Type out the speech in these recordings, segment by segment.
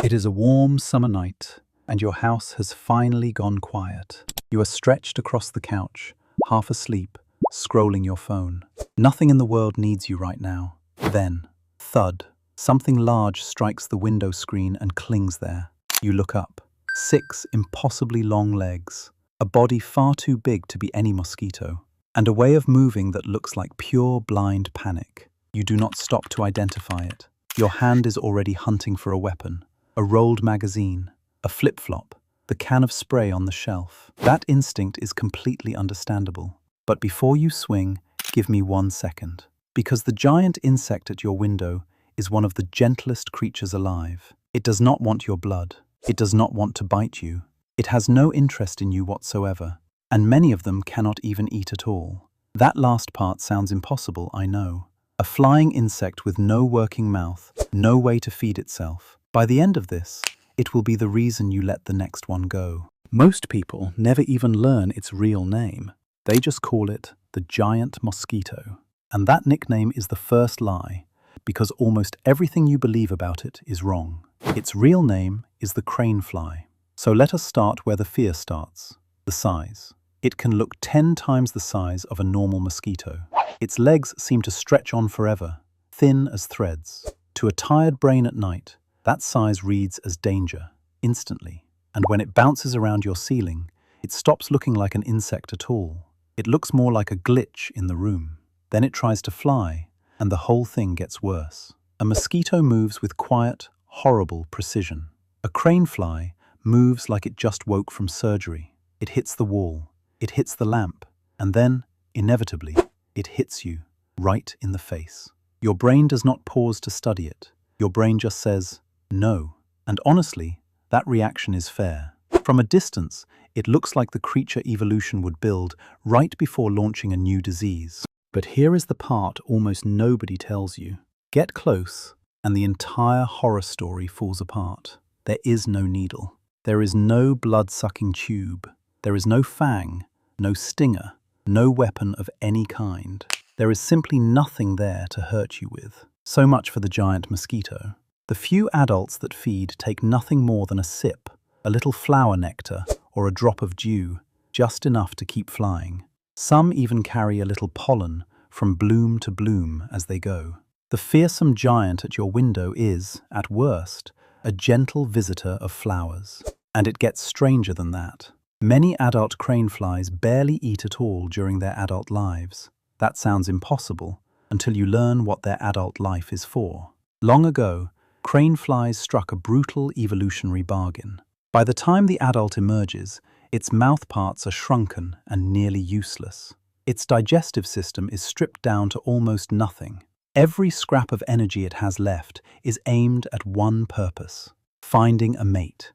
It is a warm summer night, and your house has finally gone quiet. You are stretched across the couch, half asleep, scrolling your phone. Nothing in the world needs you right now. Then, thud, something large strikes the window screen and clings there. You look up. 6 impossibly long legs, a body far too big to be any mosquito, and a way of moving that looks like pure blind panic. You do not stop to identify it. Your hand is already hunting for a weapon. A rolled magazine, a flip-flop, the can of spray on the shelf. That instinct is completely understandable. But before you swing, give me 1 second. Because the giant insect at your window is one of the gentlest creatures alive. It does not want your blood. It does not want to bite you. It has no interest in you whatsoever. And many of them cannot even eat at all. That last part sounds impossible, I know. A flying insect with no working mouth, no way to feed itself. By the end of this, it will be the reason you let the next one go. Most people never even learn its real name. They just call it the giant mosquito. And that nickname is the first lie, because almost everything you believe about it is wrong. Its real name is the crane fly. So let us start where the fear starts, the size. It can look 10 times the size of a normal mosquito. Its legs seem to stretch on forever, thin as threads. To a tired brain at night, that size reads as danger, instantly. And when it bounces around your ceiling, it stops looking like an insect at all. It looks more like a glitch in the room. Then it tries to fly, and the whole thing gets worse. A mosquito moves with quiet, horrible precision. A crane fly moves like it just woke from surgery. It hits the wall, it hits the lamp, and then, inevitably, it hits you, right in the face. Your brain does not pause to study it. Your brain just says, no. And honestly, that reaction is fair. From a distance, it looks like the creature evolution would build right before launching a new disease. But here is the part almost nobody tells you. Get close, and the entire horror story falls apart. There is no needle. There is no blood-sucking tube. There is no fang, no stinger, no weapon of any kind. There is simply nothing there to hurt you with. So much for the giant mosquito. The few adults that feed take nothing more than a sip, a little flower nectar, or a drop of dew, just enough to keep flying. Some even carry a little pollen from bloom to bloom as they go. The fearsome giant at your window is, at worst, a gentle visitor of flowers. And it gets stranger than that. Many adult crane flies barely eat at all during their adult lives. That sounds impossible until you learn what their adult life is for. Long ago, crane flies struck a brutal evolutionary bargain. By the time the adult emerges, its mouth parts are shrunken and nearly useless. Its digestive system is stripped down to almost nothing. Every scrap of energy it has left is aimed at one purpose: finding a mate.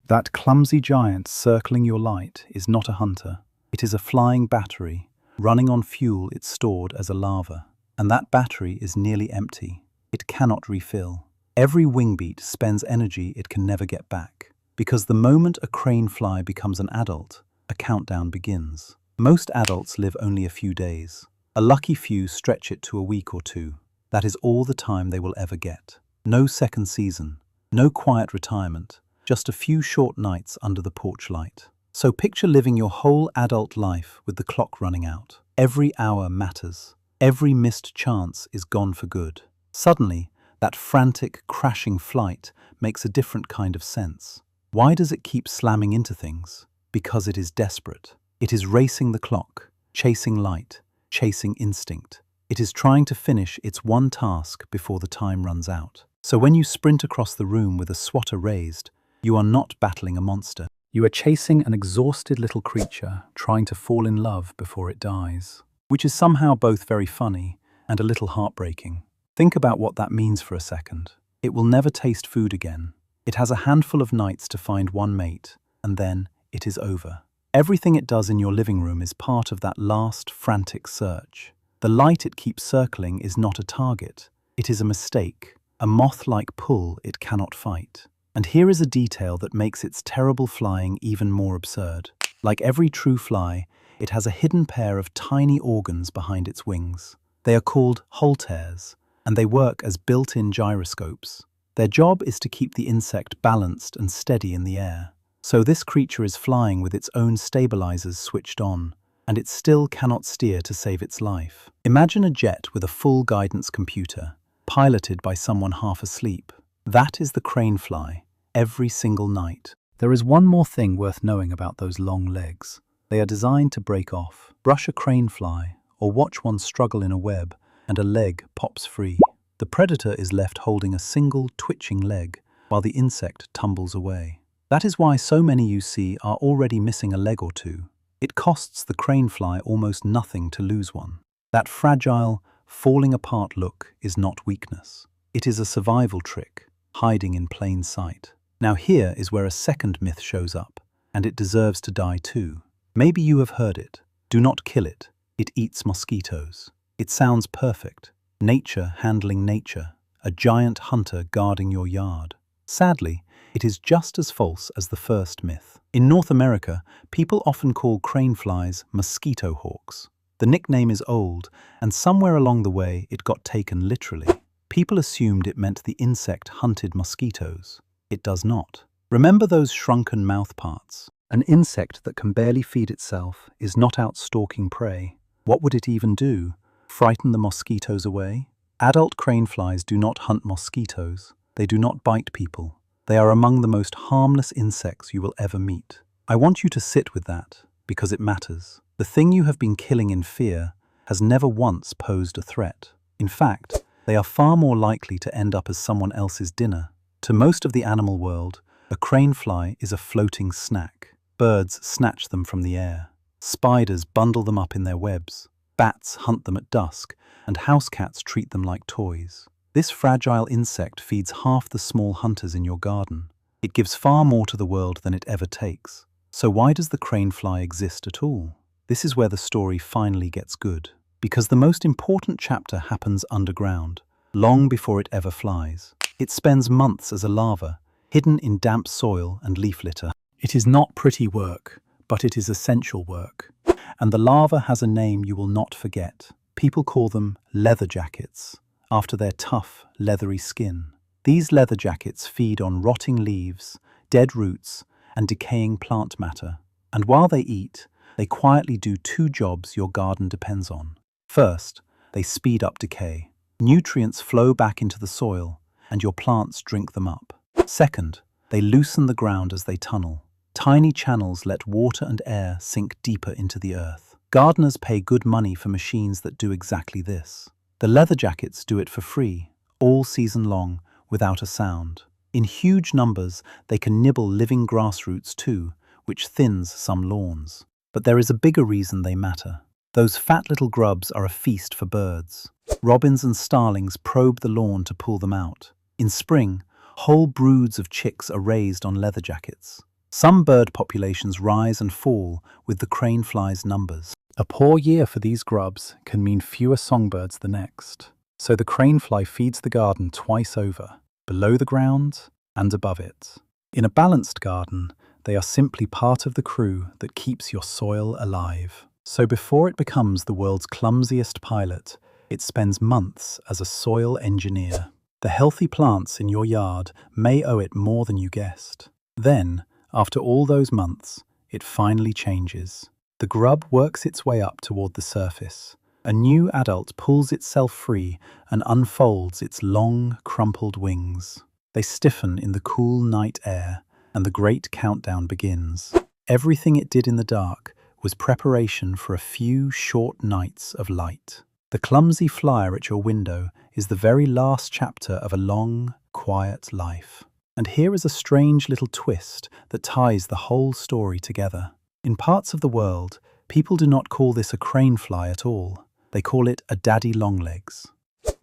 That clumsy giant circling your light is not a hunter. It is a flying battery, running on fuel it's stored as a larva. And that battery is nearly empty. It cannot refill. Every wing beat spends energy it can never get back. Because the moment a crane fly becomes an adult, a countdown begins. Most adults live only a few days. A lucky few stretch it to a week or 2. That is all the time they will ever get. No second season, no quiet retirement, just a few short nights under the porch light. So picture living your whole adult life with the clock running out. Every hour matters. Every missed chance is gone for good. Suddenly, that frantic, crashing flight makes a different kind of sense. Why does it keep slamming into things? Because it is desperate. It is racing the clock, chasing light, chasing instinct. It is trying to finish its one task before the time runs out. So when you sprint across the room with a swatter raised, you are not battling a monster. You are chasing an exhausted little creature trying to fall in love before it dies. Which is somehow both very funny and a little heartbreaking. Think about what that means for a second. It will never taste food again. It has a handful of nights to find one mate, and then it is over. Everything it does in your living room is part of that last frantic search. The light it keeps circling is not a target. It is a mistake, a moth-like pull it cannot fight. And here is a detail that makes its terrible flying even more absurd. Like every true fly, it has a hidden pair of tiny organs behind its wings. They are called holters, and they work as built-in gyroscopes. Their job is to keep the insect balanced and steady in the air. So this creature is flying with its own stabilizers switched on, and it still cannot steer to save its life. Imagine a jet with a full guidance computer, piloted by someone half asleep. That is the crane fly, every single night. There is one more thing worth knowing about those long legs. They are designed to break off. Brush a crane fly, or watch one struggle in a web, and a leg pops free. The predator is left holding a single twitching leg, while the insect tumbles away. That is why so many you see are already missing a leg or two. It costs the crane fly almost nothing to lose one. That fragile, falling apart look is not weakness. It is a survival trick, hiding in plain sight. Now here is where a second myth shows up, and it deserves to die too. Maybe you have heard it. Do not kill it. It eats mosquitoes. It sounds perfect. Nature handling nature. A giant hunter guarding your yard. Sadly, it is just as false as the first myth. In North America, people often call crane flies mosquito hawks. The nickname is old, and somewhere along the way it got taken literally. People assumed it meant the insect hunted mosquitoes. It does not. Remember those shrunken mouth parts? An insect that can barely feed itself is not out stalking prey. What would it even do? Frighten the mosquitoes away? Adult crane flies do not hunt mosquitoes. They do not bite people. They are among the most harmless insects you will ever meet. I want you to sit with that, because it matters. The thing you have been killing in fear has never once posed a threat. In fact, they are far more likely to end up as someone else's dinner. To most of the animal world, a crane fly is a floating snack. Birds snatch them from the air. Spiders bundle them up in their webs. Bats hunt them at dusk, and house cats treat them like toys. This fragile insect feeds half the small hunters in your garden. It gives far more to the world than it ever takes. So why does the crane fly exist at all? This is where the story finally gets good. Because the most important chapter happens underground, long before it ever flies. It spends months as a larva, hidden in damp soil and leaf litter. It is not pretty work, but it is essential work. And the larva has a name you will not forget. People call them leather jackets, after their tough, leathery skin. These leather jackets feed on rotting leaves, dead roots, and decaying plant matter. And while they eat, they quietly do two jobs your garden depends on. First, they speed up decay. Nutrients flow back into the soil, and your plants drink them up. Second, they loosen the ground as they tunnel. Tiny channels let water and air sink deeper into the earth. Gardeners pay good money for machines that do exactly this. The leather jackets do it for free, all season long, without a sound. In huge numbers, they can nibble living grass roots too, which thins some lawns. But there is a bigger reason they matter. Those fat little grubs are a feast for birds. Robins and starlings probe the lawn to pull them out. In spring, whole broods of chicks are raised on leather jackets. Some bird populations rise and fall with the crane fly's numbers. A poor year for these grubs can mean fewer songbirds the next. So the crane fly feeds the garden twice over, below the ground and above it. In a balanced garden, they are simply part of the crew that keeps your soil alive. So before it becomes the world's clumsiest pilot, it spends months as a soil engineer. The healthy plants in your yard may owe it more than you guessed. Then, after all those months, it finally changes. The grub works its way up toward the surface. A new adult pulls itself free and unfolds its long, crumpled wings. They stiffen in the cool night air, and the great countdown begins. Everything it did in the dark was preparation for a few short nights of light. The clumsy flyer at your window is the very last chapter of a long, quiet life. And here is a strange little twist that ties the whole story together. In parts of the world, people do not call this a crane fly at all. They call it a daddy longlegs,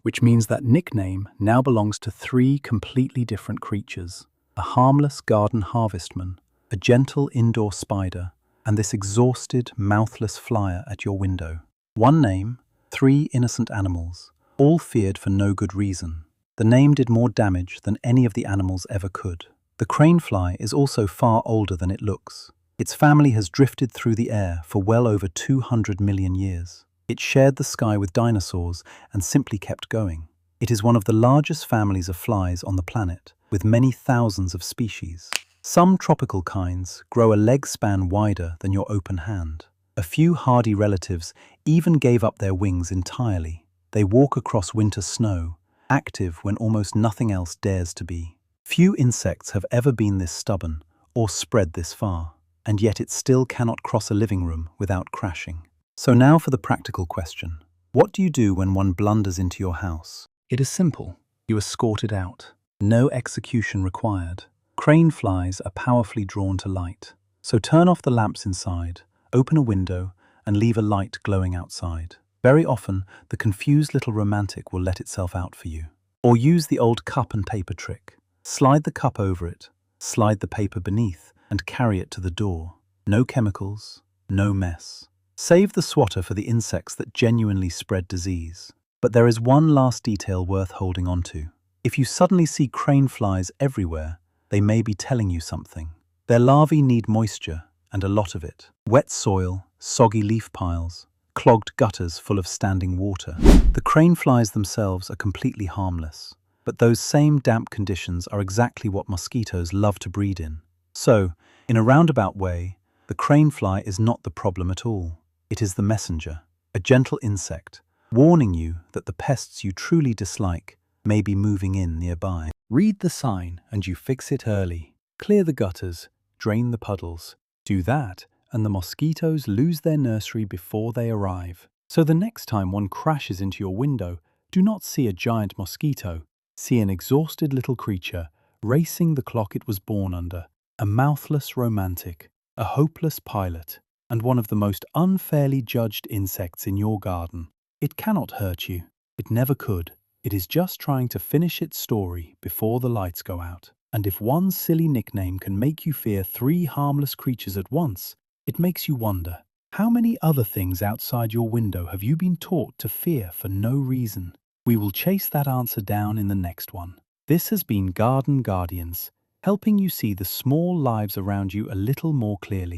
which means that nickname now belongs to three completely different creatures: a harmless garden harvestman, a gentle indoor spider, and this exhausted, mouthless flyer at your window. One name, three innocent animals, all feared for no good reason. The name did more damage than any of the animals ever could. The crane fly is also far older than it looks. Its family has drifted through the air for well over 200 million years. It shared the sky with dinosaurs and simply kept going. It is one of the largest families of flies on the planet, with many thousands of species. Some tropical kinds grow a leg span wider than your open hand. A few hardy relatives even gave up their wings entirely. They walk across winter snow, active when almost nothing else dares to be. Few insects have ever been this stubborn or spread this far, and yet it still cannot cross a living room without crashing. So now for the practical question. What do you do when one blunders into your house? It is simple. You escort it out. No execution required. Crane flies are powerfully drawn to light. So turn off the lamps inside, open a window, and leave a light glowing outside. Very often, the confused little romantic will let itself out for you. Or use the old cup and paper trick. Slide the cup over it, slide the paper beneath, and carry it to the door. No chemicals, no mess. Save the swatter for the insects that genuinely spread disease. But there is one last detail worth holding on to. If you suddenly see crane flies everywhere, they may be telling you something. Their larvae need moisture, and a lot of it. Wet soil, soggy leaf piles, clogged gutters full of standing water. The crane flies themselves are completely harmless, but those same damp conditions are exactly what mosquitoes love to breed in. So, in a roundabout way, the crane fly is not the problem at all. It is the messenger, a gentle insect, warning you that the pests you truly dislike may be moving in nearby. Read the sign and you fix it early. Clear the gutters, drain the puddles. Do that, and the mosquitoes lose their nursery before they arrive. So the next time one crashes into your window, do not see a giant mosquito. See an exhausted little creature racing the clock it was born under. A mouthless romantic, a hopeless pilot, and one of the most unfairly judged insects in your garden. It cannot hurt you. It never could. It is just trying to finish its story before the lights go out. And if one silly nickname can make you fear 3 harmless creatures at once, it makes you wonder, how many other things outside your window have you been taught to fear for no reason? We will chase that answer down in the next one. This has been Garden Guardians, helping you see the small lives around you a little more clearly.